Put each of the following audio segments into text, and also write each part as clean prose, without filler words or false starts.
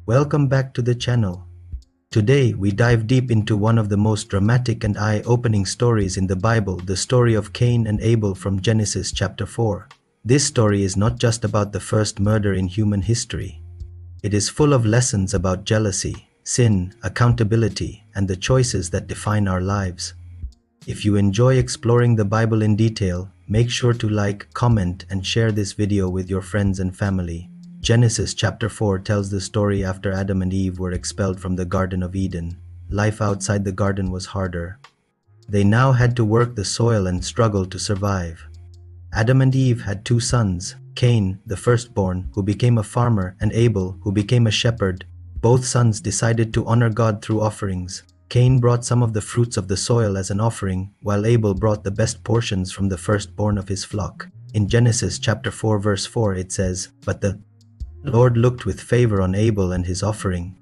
Welcome back to the channel. Today we dive deep into one of the most dramatic and eye-opening stories in the Bible, the story of Cain and Abel from Genesis chapter 4. This story is not just about the first murder in human history. It is full of lessons about jealousy, sin, accountability, and the choices that define our lives. If you enjoy exploring the Bible in detail, make sure to like, comment, and share this video with your friends and family. Genesis chapter 4 tells the story after Adam and Eve were expelled from the Garden of Eden. Life outside the garden was harder. They now had to work the soil and struggle to survive. Adam and Eve had two sons, Cain, the firstborn, who became a farmer, and Abel, who became a shepherd. Both sons decided to honor God through offerings. Cain brought some of the fruits of the soil as an offering, while Abel brought the best portions from the firstborn of his flock. In Genesis chapter 4 verse 4 it says, "But the Lord looked with favor on Abel and his offering.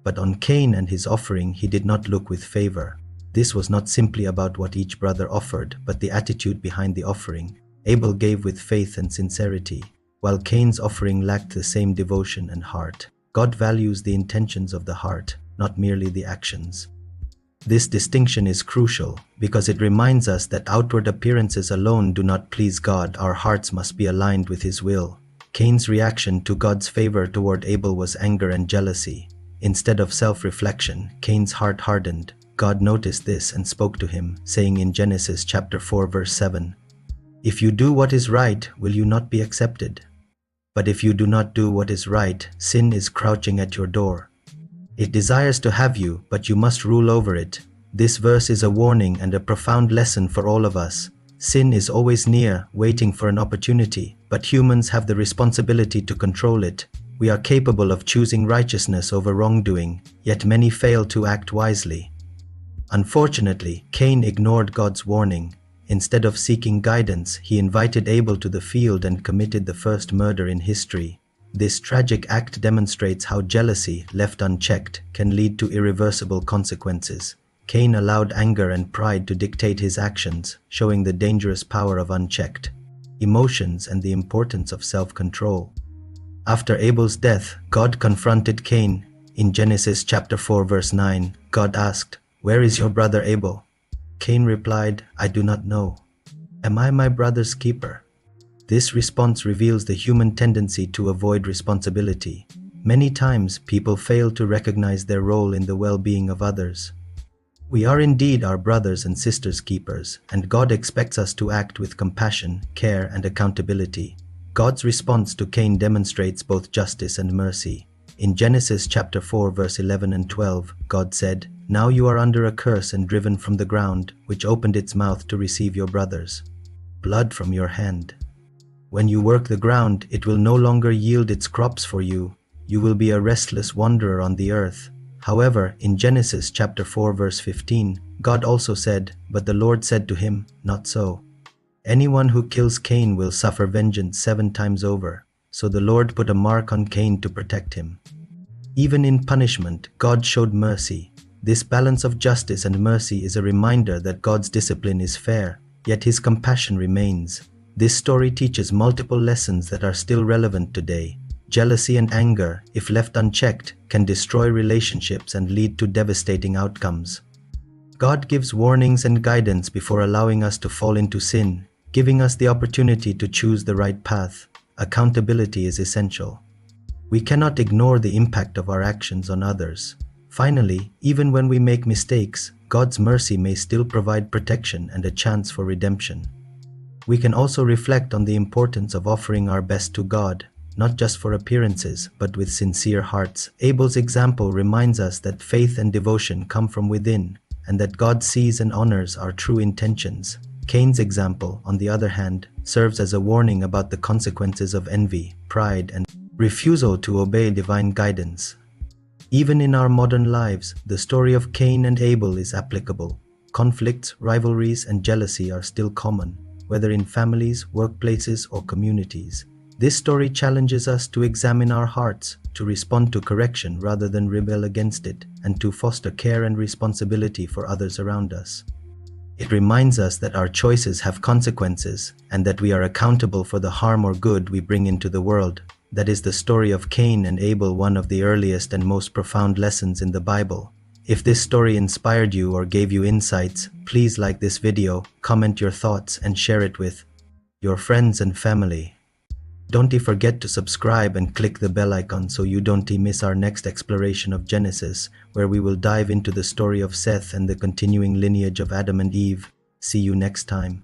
But on Cain and his offering he did not look with favor." This was not simply about what each brother offered, but the attitude behind the offering. Abel gave with faith and sincerity, while Cain's offering lacked the same devotion and heart. God values the intentions of the heart, not merely the actions. This distinction is crucial because it reminds us that outward appearances alone do not please God. Our hearts must be aligned with His will. Cain's reaction to God's favor toward Abel was anger and jealousy. Instead of self-reflection, Cain's heart hardened. God noticed this and spoke to him, saying in Genesis chapter 4 verse 7, "If you do what is right, will you not be accepted? But if you do not do what is right, sin is crouching at your door. It desires to have you, but you must rule over it." This verse is a warning and a profound lesson for all of us. Sin is always near, waiting for an opportunity, but humans have the responsibility to control it. We are capable of choosing righteousness over wrongdoing, yet many fail to act wisely. Unfortunately, Cain ignored God's warning. Instead of seeking guidance, he invited Abel to the field and committed the first murder in history. This tragic act demonstrates how jealousy, left unchecked, can lead to irreversible consequences. Cain allowed anger and pride to dictate his actions, showing the dangerous power of unchecked emotions and the importance of self-control. After Abel's death, God confronted Cain. In Genesis chapter 4 verse 9, God asked, "Where is your brother Abel?" Cain replied, "I do not know. Am I my brother's keeper?" This response reveals the human tendency to avoid responsibility. Many times, people fail to recognize their role in the well-being of others. We are indeed our brothers and sisters' keepers, and God expects us to act with compassion, care, and accountability. God's response to Cain demonstrates both justice and mercy. In Genesis chapter 4 verse 11 and 12, God said, "Now you are under a curse and driven from the ground, which opened its mouth to receive your brothers' blood from your hand. When you work the ground, it will no longer yield its crops for you. You will be a restless wanderer on the earth." However, in Genesis chapter 4 verse 15, God also said, "But the Lord said to him, not so. Anyone who kills Cain will suffer vengeance 7 times over." So the Lord put a mark on Cain to protect him. Even in punishment, God showed mercy. This balance of justice and mercy is a reminder that God's discipline is fair, yet His compassion remains. This story teaches multiple lessons that are still relevant today. Jealousy and anger, if left unchecked, can destroy relationships and lead to devastating outcomes. God gives warnings and guidance before allowing us to fall into sin, giving us the opportunity to choose the right path. Accountability is essential. We cannot ignore the impact of our actions on others. Finally, even when we make mistakes, God's mercy may still provide protection and a chance for redemption. We can also reflect on the importance of offering our best to God, not just for appearances, but with sincere hearts. Abel's example reminds us that faith and devotion come from within, and that God sees and honors our true intentions. Cain's example, on the other hand, serves as a warning about the consequences of envy, pride, and refusal to obey divine guidance. Even in our modern lives, the story of Cain and Abel is applicable. Conflicts, rivalries, and jealousy are still common, whether in families, workplaces, or communities. This story challenges us to examine our hearts, to respond to correction rather than rebel against it, and to foster care and responsibility for others around us. It reminds us that our choices have consequences and that we are accountable for the harm or good we bring into the world. That is the story of Cain and Abel, one of the earliest and most profound lessons in the Bible. If this story inspired you or gave you insights, please like this video, comment your thoughts, and share it with your friends and family. Don't forget to subscribe and click the bell icon so you don't miss our next exploration of Genesis, where we will dive into the story of Seth and the continuing lineage of Adam and Eve. See you next time.